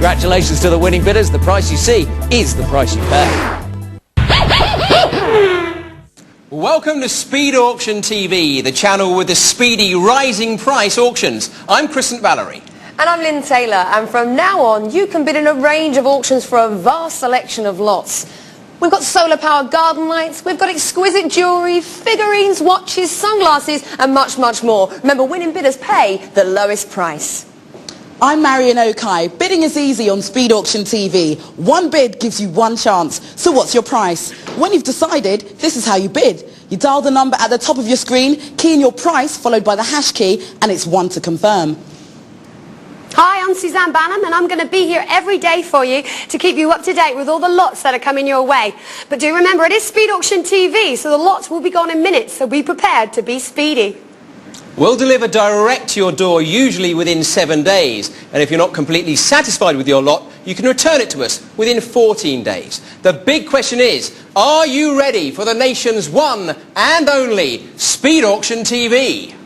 Congratulations to the winning bidders. The price you see is the price you pay. Welcome to Speed Auction TV, the channel with the speedy rising price auctions. I'm Crescent Valerie. And I'm Lynn Taylor, and from now on you can bid in a range of auctions for a vast selection of lots. We've got solar-powered garden lights, we've got exquisite jewellery, figurines, watches, sunglasses and much, much more. Remember, winning bidders pay the lowest price. I'm Marion Okai. Bidding is easy on Speed Auction TV. One bid gives you one chance. So what's your price? When you've decided, this is how you bid. You dial the number at the top of your screen, key in your price, followed by the hash key, and it's 1 to confirm. Hi, I'm Suzanne Banham and I'm going to be here every day for you to keep you up to date with all the lots that are coming your way. But do remember, it is Speed Auction TV, so the lots will be gone in minutes, so be prepared to be speedy. We'll deliver direct to your door, usually within 7 days. And if you're not completely satisfied with your lot, you can return it to us within 14 days. The big question is, are you ready for the nation's one and only Speed Auction TV?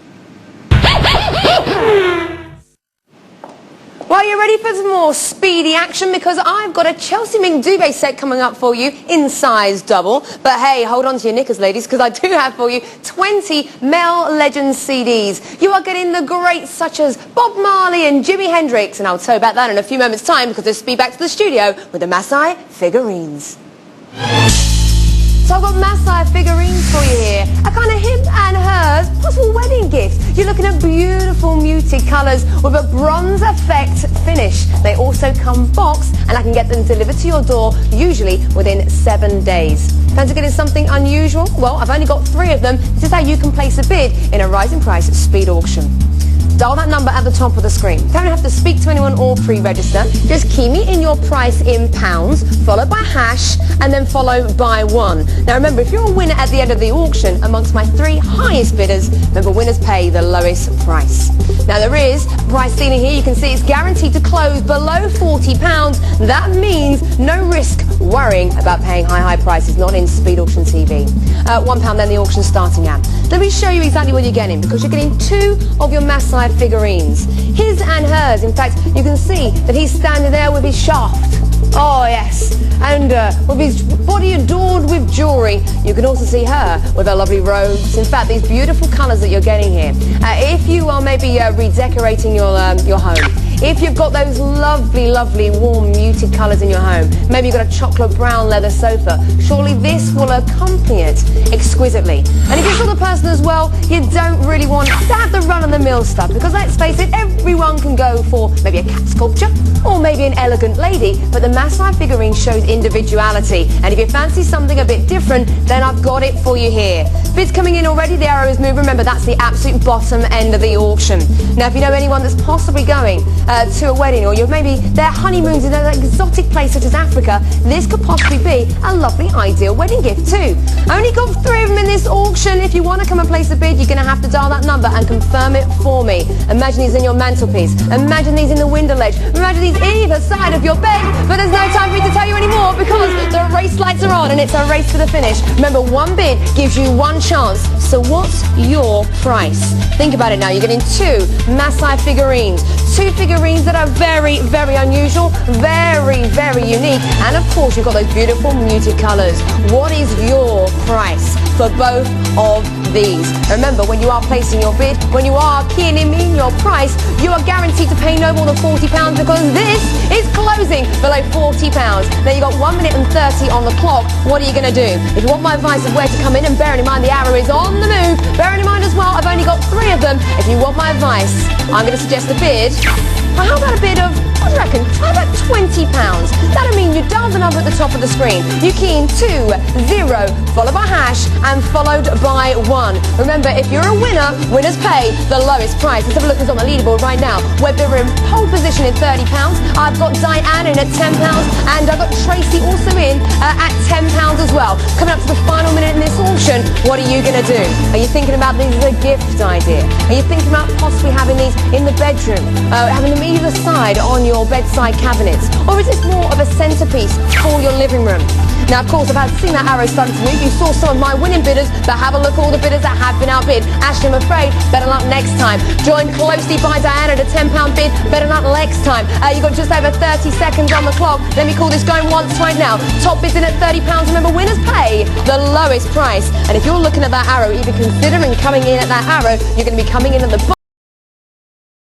Well, you're ready for some more speedy action because I've got a Chelsea Mink duvet set coming up for you in size double. But hey, hold on to your knickers, ladies, because I do have for you 20 Male Legends CDs. You are getting the greats such as Bob Marley and Jimi Hendrix, and I'll tell you about that in a few moments' time because let's speed back to the studio with the Masai Figurines. So I've got Masai Figurines for you here. A kind of him and hers possible wedding gift. You're looking at beautiful muted colours with a bronze effect finish. They also come boxed and I can get them delivered to your door usually within 7 days. Fancy getting something unusual? Well, I've only got 3 of them. This is how you can place a bid in a rising price speed auction. Dial that number at the top of the screen. Don't have to speak to anyone or pre-register. Just key me in your price in pounds, followed by hash, and then followed by 1. Now remember, if you're a winner at the end of the auction, amongst my 3 highest bidders, remember winners pay the lowest price. Now there is price ceiling here. You can see it's guaranteed to close below £40. That means no risk worrying about paying high prices, not in Speed Auction TV. £1 then the auction starting at. Let me show you exactly what you're getting, because you're getting 2 of your Masai figurines. His and hers. In fact, you can see that he's standing there with his shaft. Oh yes, and with his body adorned with jewellery. You can also see her with her lovely robes. In fact, these beautiful colours that you're getting here. If you are maybe redecorating your home, if you've got those lovely, lovely warm muted colours in your home, maybe you've got a chocolate brown leather sofa, surely this will accompany it exquisitely. And if you're sort of person as well, you don't really want to have the run-of-the-mill stuff, because let's face it, everyone can go for maybe a cat sculpture or maybe an elegant lady, but the Masai figurine shows individuality. And if you fancy something a bit different, then I've got it for you here. Bids coming in already, the arrow is moving. Remember, that's the absolute bottom end of the auction. Now, if you know anyone that's possibly going to a wedding, or you're maybe their honeymoons in an exotic place such as Africa, this could possibly be a lovely ideal wedding gift too. Only got 3 of them in this auction. If you want to come and place a bid, you're going to have to dial that number and confirm it for me. Imagine these in your mantelpiece, imagine these in the window ledge, imagine these either side of your bed, but there's no time for me to tell you anymore because the race lights are on and it's a race to the finish. Remember, 1 bid gives you 1 chance. So what's your price? Think about it now. You're getting 2 Masai figurines. 2 figurines that are very, very unusual, very, very unique. And of course, you've got those beautiful muted colours. What is your price for both of these? Remember, when you are placing your bid, when you are keying in your price, you are guaranteed to pay no more than £40 because this is closing below £40. Now you've got 1 minute and 30 on the clock. What are you going to do? If you want my advice of where to come in, and bearing in mind the arrow is on the move, bearing in mind as well, I've only got 3 of them. If you want my advice, I'm going to suggest a bid. Well, how about a bid of, what do you reckon, how about £20? That'll mean you dial the number at the top of the screen. You key in 2, 0, followed by hash, and followed by 1. Remember, if you're a winner, winners pay the lowest price. Let's have a look who's on the leaderboard right now. Whether we're in pole position at £30, I've got Diane in at £10, and I've got Tracy also in at £10 as well. Coming up to the final minute in this auction, what are you going to do? Are you thinking about these as a gift idea? Are you thinking about possibly having these in the bedroom, having them either side on your bedside cabinets? Or is this more of a centerpiece for your living room? Now, of course, I've seen that arrow starting to move. You saw some of my winning bidders, but have a look at all the bidders that have been outbid. Ashley, I'm afraid, better luck next time. Joined closely by Diana at a £10 bid, better luck next time. You've got just over 30 seconds on the clock. Let me call this going once right now. Top bids in at £30. Remember, winners pay the lowest price. And if you're looking at that arrow, even considering coming in at that arrow, you're going to be coming in at the